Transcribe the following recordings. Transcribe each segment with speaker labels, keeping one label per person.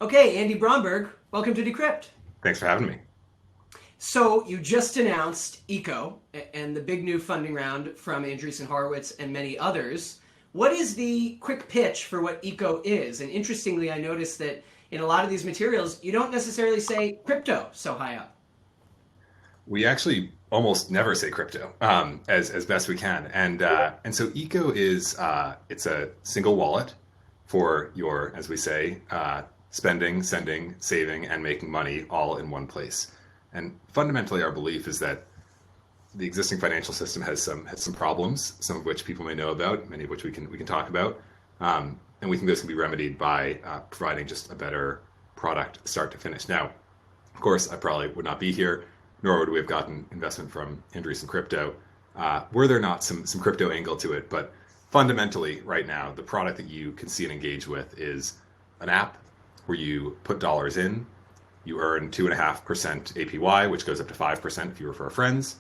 Speaker 1: Okay, Andy Bromberg, welcome to Decrypt.
Speaker 2: Thanks for having me.
Speaker 1: So you just announced ECO and the big new funding round from Andreessen Horowitz and many others. What is the quick pitch for what ECO is? And interestingly, I noticed that in a lot of these materials, you don't necessarily say crypto so high up.
Speaker 2: We actually almost never say crypto as best we can, and so Eco is it's a single wallet for your, as we say, spending, sending, saving, and making money all in one place. And fundamentally, our belief is that the existing financial system has some problems, some of which people may know about, many of which we can talk about, and we think those can be remedied by providing just a better product, start to finish. Now, of course, I probably would not be here, nor would we have gotten investment from Andreessen Crypto, were there not some crypto angle to it. But fundamentally, right now, the product that you can see and engage with is an app where you put dollars in, you earn 2.5% APY, which goes up to 5% if you refer friends,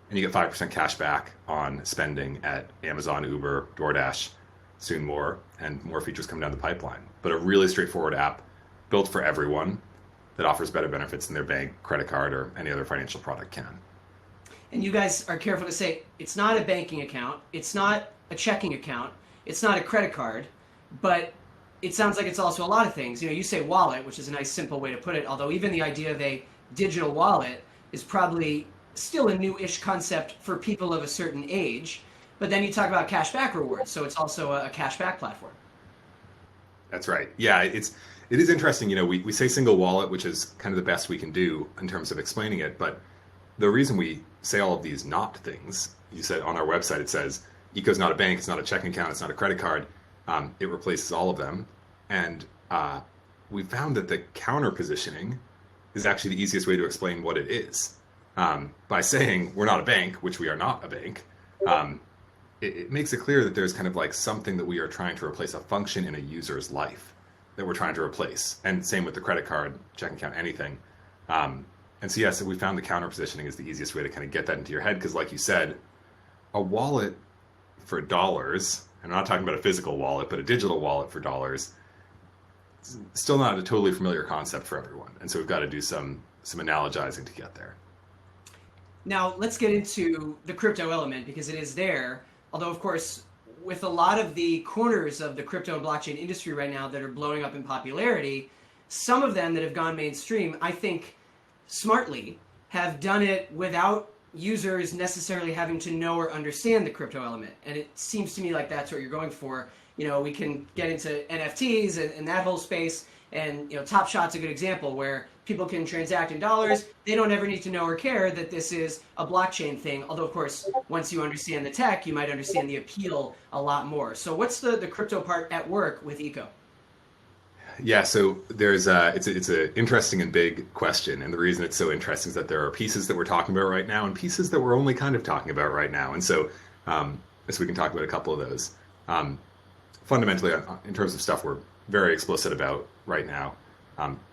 Speaker 2: and you get 5% cash back on spending at Amazon, Uber, DoorDash, soon more, and more features come down the pipeline. But a really straightforward app built for everyone that offers better benefits than their bank, credit card, or any other financial product can.
Speaker 1: And you guys are careful to say it's not a banking account, it's not a checking account, it's not a credit card, but it sounds like it's also a lot of things. You know, you say wallet, which is a nice simple way to put it, although even the idea of a digital wallet is probably still a new-ish concept for people of a certain age. But then you talk about cashback rewards, so it's also a cashback platform.
Speaker 2: That's right. Yeah, it is interesting. You know, we say single wallet, which is kind of the best we can do in terms of explaining it. But the reason we say all of these not things, you said on our website, it says Eco's not a bank, it's not a checking account, it's not a credit card. It replaces all of them. And we found that the counter positioning is actually the easiest way to explain what it is. By saying we're not a bank, which we are not a bank, it makes it clear that there's kind of like something that we are trying to replace, a function in a user's life that we're trying to replace. And same with the credit card, checking account, anything. And so, yes, we found the counter positioning is the easiest way to kind of get that into your head. Because like you said, a wallet for dollars, and I'm not talking about a physical wallet, but a digital wallet for dollars, it's still not a totally familiar concept for everyone. And so we've got to do some analogizing to get there.
Speaker 1: Now, let's get into the crypto element because it is there. Although, of course, with a lot of the corners of the crypto and blockchain industry right now that are blowing up in popularity, some of them that have gone mainstream, I think, smartly, have done it without users necessarily having to know or understand the crypto element. And it seems to me like that's what you're going for. You know, we can get into NFTs and that whole space. And, you know, Top Shot's a good example where people can transact in dollars. They don't ever need to know or care that this is a blockchain thing. Although, of course, once you understand the tech, you might understand the appeal a lot more. So what's the crypto part at work with Eco?
Speaker 2: Yeah, so there's it's an interesting and big question, and the reason it's so interesting is that there are pieces that we're talking about right now and pieces that we're only kind of talking about right now, and so we can talk about a couple of those. Fundamentally, in terms of stuff we're very explicit about right now,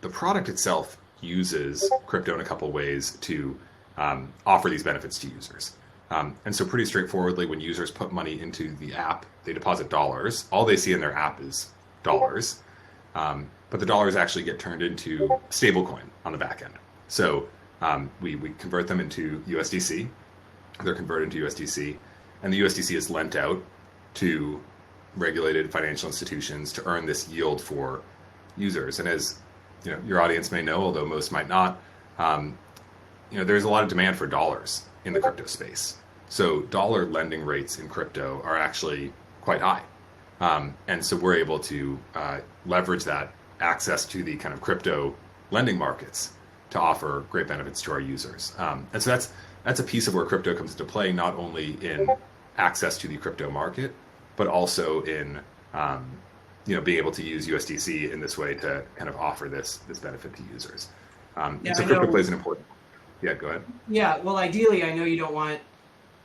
Speaker 2: the product itself uses crypto in a couple of ways to offer these benefits to users. And so pretty straightforwardly, when users put money into the app, they deposit dollars. All they see in their app is dollars. But the dollars actually get turned into stablecoin on the back end. So we convert them into USDC. They're converted into USDC. And the USDC is lent out to regulated financial institutions to earn this yield for users. And as you know, your audience may know, although most might not, there's a lot of demand for dollars in the crypto space. So dollar lending rates in crypto are actually quite high. And so we're able to leverage that access to the kind of crypto lending markets to offer great benefits to our users. And so that's a piece of where crypto comes into play, not only in access to the crypto market, but also in being able to use USDC in this way to kind of offer this benefit to users. And so crypto plays an important. Yeah, go ahead.
Speaker 1: Yeah, well, ideally, I know you don't want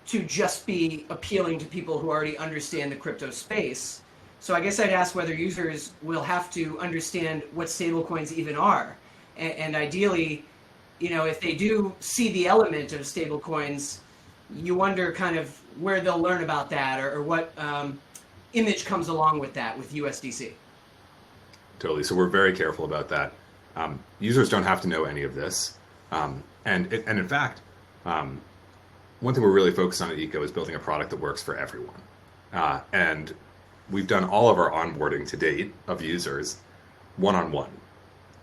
Speaker 1: to just be appealing to people who already understand the crypto space. So I guess I'd ask whether users will have to understand what stablecoins even are. And ideally, if they do see the element of stablecoins, you wonder kind of where they'll learn about that or what image comes along with that with USDC.
Speaker 2: totally. So we're very careful about that. Users don't have to know any of this. And in fact, one thing we're really focused on at Eco is building a product that works for everyone. And we've done all of our onboarding to date of users one-on-one.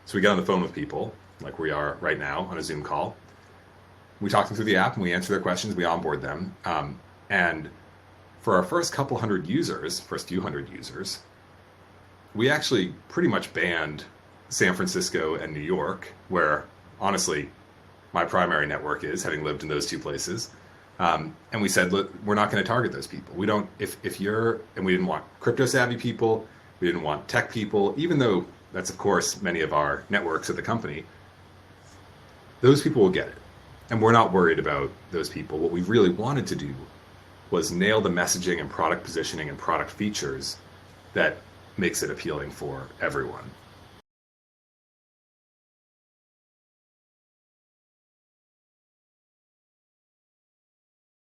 Speaker 2: So we get on the phone with people, like we are right now on a Zoom call. We talk them through the app and we answer their questions, we onboard them. And for our first few hundred users, we actually pretty much banned San Francisco and New York, where honestly, my primary network is, having lived in those two places. And we said, look, we're not going to target those people. We don't, if you're, and we didn't want crypto savvy people, we didn't want tech people, even though that's of course many of our networks at the company, those people will get it. And we're not worried about those people. What we really wanted to do was nail the messaging and product positioning and product features that makes it appealing for everyone.